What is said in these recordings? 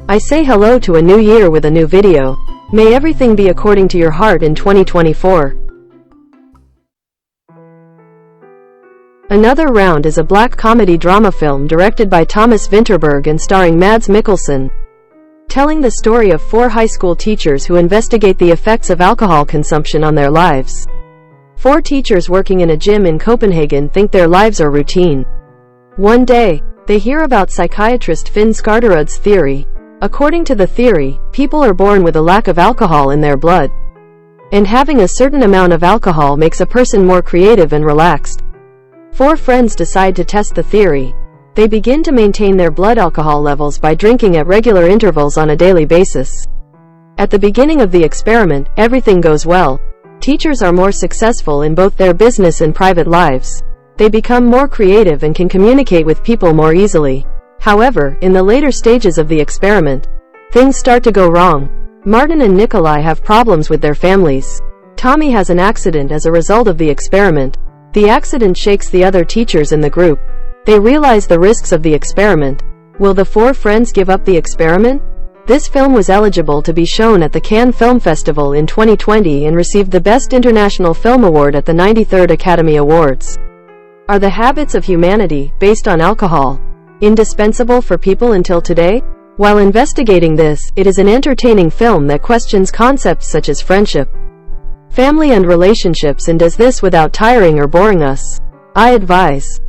I say hello to a new year with a new video. May everything be according to your heart in 2024. Another Round is a black comedy drama film directed by Thomas Vinterberg and starring Mads Mikkelsen, telling the story of 4 high school teachers who investigate the effects of alcohol consumption on their lives. 4 teachers working in a gym in Copenhagen think their lives are routine. One day, they hear about psychiatrist Finn Skarderud's theory. According to the theory, people are born with a lack of alcohol in their blood, and having a certain amount of alcohol makes a person more creative and relaxed. 4 friends decide to test the theory. They begin to maintain their blood alcohol levels by drinking at regular intervals on a daily basis. At the beginning of the experiment, everything goes well. Teachers are more successful in both their business and private lives. They become more creative and can communicate with people more easily. However, in the later stages of the experiment, things start to go wrong. Martin and Nikolai have problems with their families. Tommy has an accident as a result of the experiment. The accident shakes the other teachers in the group. They realize the risks of the experiment. Will the 4 friends give up the experiment? This film was eligible to be shown at the Cannes Film Festival in 2020 and received the Best International Film Award at the 93rd Academy Awards. Are the habits of humanity, based on alcohol, indispensable for people until today? While investigating this, it is an entertaining film that questions concepts such as friendship, family and relationships, and does this without tiring or boring us. I advise.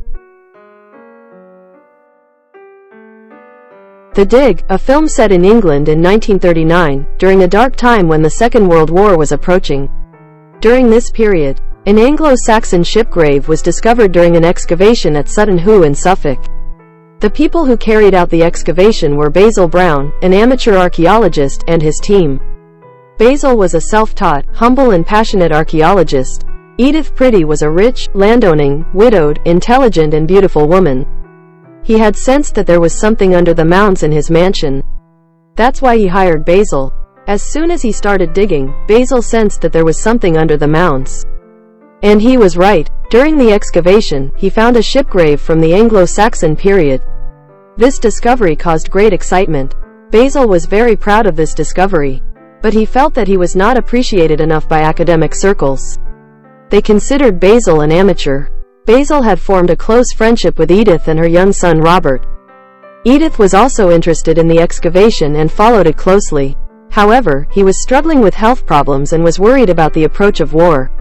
The Dig, a film set in England in 1939, during a dark time when the Second World War was approaching. During this period, an Anglo-Saxon ship grave was discovered during an excavation at Sutton Hoo in Suffolk. The people who carried out the excavation were Basil Brown, an amateur archaeologist, and his team. Basil was a self-taught, humble and passionate archaeologist. Edith Pretty was a rich, landowning, widowed, intelligent and beautiful woman. He had sensed that there was something under the mounds in his mansion. That's why he hired Basil. As soon as he started digging, Basil sensed that there was something under the mounds. And he was right. During the excavation, he found a ship grave from the Anglo-Saxon period. This discovery caused great excitement. Basil was very proud of this discovery, but he felt that he was not appreciated enough by academic circles. They considered Basil an amateur. Basil had formed a close friendship with Edith and her young son Robert. Edith was also interested in the excavation and followed it closely. However, he was struggling with health problems and was worried about the approach of war.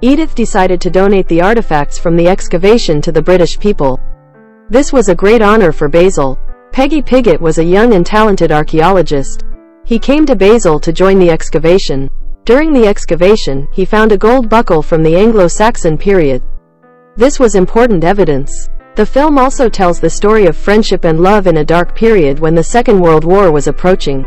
Edith decided to donate the artifacts from the excavation to the British people. This was a great honor for Basil. Peggy Piggott was a young and talented archaeologist. He came to Basil to join the excavation. During the excavation, he found a gold buckle from the Anglo-Saxon period. This was important evidence. The film also tells the story of friendship and love in a dark period when the Second World War was approaching.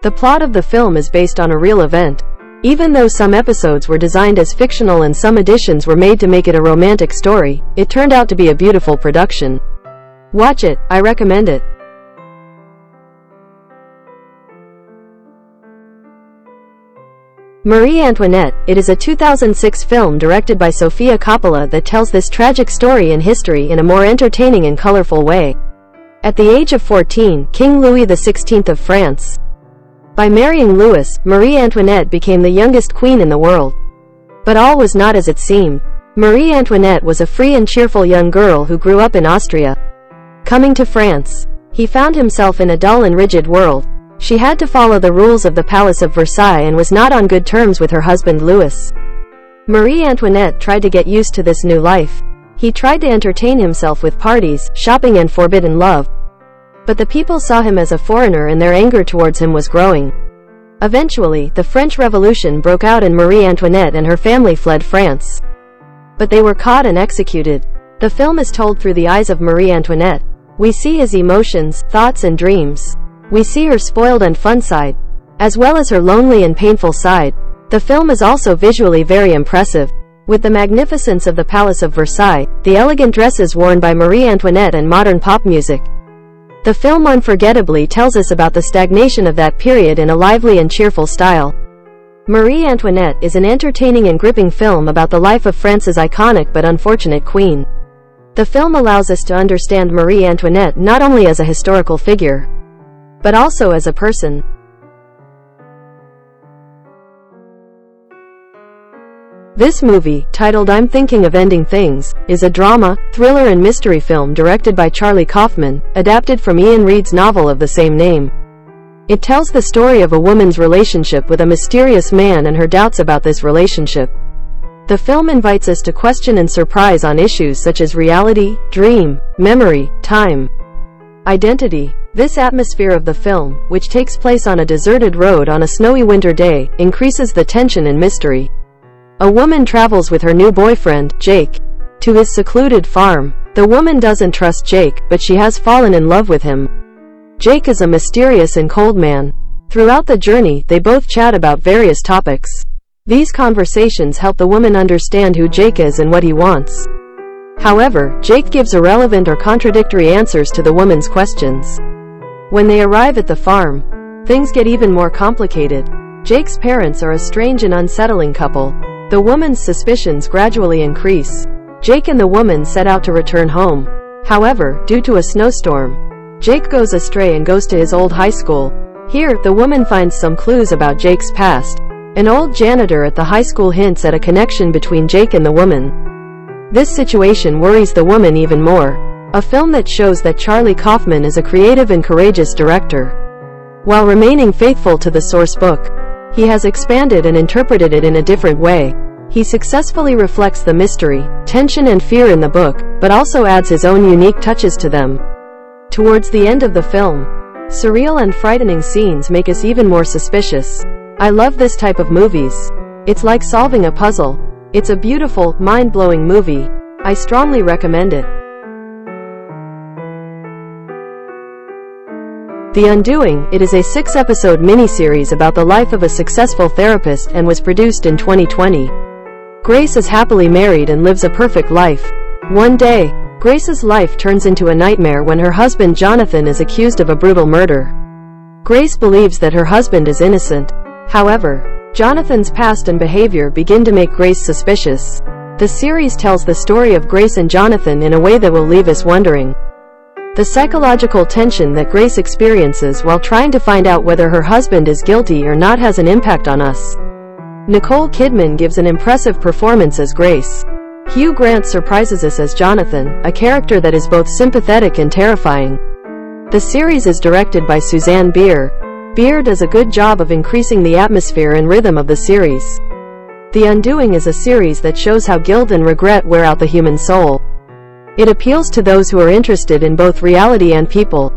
The plot of the film is based on a real event. Even though some episodes were designed as fictional and some additions were made to make it a romantic story, it turned out to be a beautiful production. Watch it, I recommend it. Marie Antoinette. It is a 2006 film directed by Sofia Coppola that tells this tragic story in history in a more entertaining and colorful way. At the age of 14, King Louis XVI of France. By marrying Louis, Marie Antoinette became the youngest queen in the world. But all was not as it seemed. Marie Antoinette was a free and cheerful young girl who grew up in Austria. Coming to France, he found himself in a dull and rigid world. She had to follow the rules of the Palace of Versailles and was not on good terms with her husband Louis. Marie Antoinette tried to get used to this new life. He tried to entertain himself with parties, shopping and forbidden love. But the people saw him as a foreigner and their anger towards him was growing. Eventually, the French Revolution broke out and Marie Antoinette and her family fled France. But they were caught and executed. The film is told through the eyes of Marie Antoinette. We see his emotions, thoughts and dreams. We see her spoiled and fun side, as well as her lonely and painful side. The film is also visually very impressive, with the magnificence of the Palace of Versailles, the elegant dresses worn by Marie Antoinette and modern pop music. The film unforgettably tells us about the stagnation of that period in a lively and cheerful style. Marie Antoinette is an entertaining and gripping film about the life of France's iconic but unfortunate queen. The film allows us to understand Marie Antoinette not only as a historical figure, but also as a person. This movie, titled I'm Thinking of Ending Things, is a drama, thriller and mystery film directed by Charlie Kaufman, adapted from Ian Reid's novel of the same name. It tells the story of a woman's relationship with a mysterious man and her doubts about this relationship. The film invites us to question and surprise on issues such as reality, dream, memory, time, identity. This atmosphere of the film, which takes place on a deserted road on a snowy winter day, increases the tension and mystery. A woman travels with her new boyfriend, Jake, to his secluded farm. The woman doesn't trust Jake, but she has fallen in love with him. Jake is a mysterious and cold man. Throughout the journey, they both chat about various topics. These conversations help the woman understand who Jake is and what he wants. However, Jake gives irrelevant or contradictory answers to the woman's questions. When they arrive at the farm, things get even more complicated. Jake's parents are a strange and unsettling couple. The woman's suspicions gradually increase. Jake and the woman set out to return home. However, due to a snowstorm, Jake goes astray and goes to his old high school. Here, the woman finds some clues about Jake's past. An old janitor at the high school hints at a connection between Jake and the woman. This situation worries the woman even more. A film that shows that Charlie Kaufman is a creative and courageous director. While remaining faithful to the source book, he has expanded and interpreted it in a different way. He successfully reflects the mystery, tension and fear in the book, but also adds his own unique touches to them. Towards the end of the film, surreal and frightening scenes make us even more suspicious. I love this type of movies. It's like solving a puzzle. It's a beautiful, mind-blowing movie. I strongly recommend it. The Undoing. It is a 6-episode miniseries about the life of a successful therapist and was produced in 2020. Grace is happily married and lives a perfect life. One day, Grace's life turns into a nightmare when her husband Jonathan is accused of a brutal murder. Grace believes that her husband is innocent. However, Jonathan's past and behavior begin to make Grace suspicious. The series tells the story of Grace and Jonathan in a way that will leave us wondering. The psychological tension that Grace experiences while trying to find out whether her husband is guilty or not has an impact on us. Nicole Kidman gives an impressive performance as Grace. Hugh Grant surprises us as Jonathan, a character that is both sympathetic and terrifying. The series is directed by Suzanne Bier. Bier does a good job of increasing the atmosphere and rhythm of the series. The Undoing is a series that shows how guilt and regret wear out the human soul. It appeals to those who are interested in both reality and people.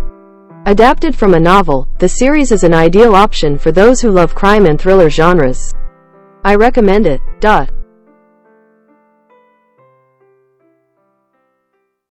Adapted from a novel, the series is an ideal option for those who love crime and thriller genres. I recommend it.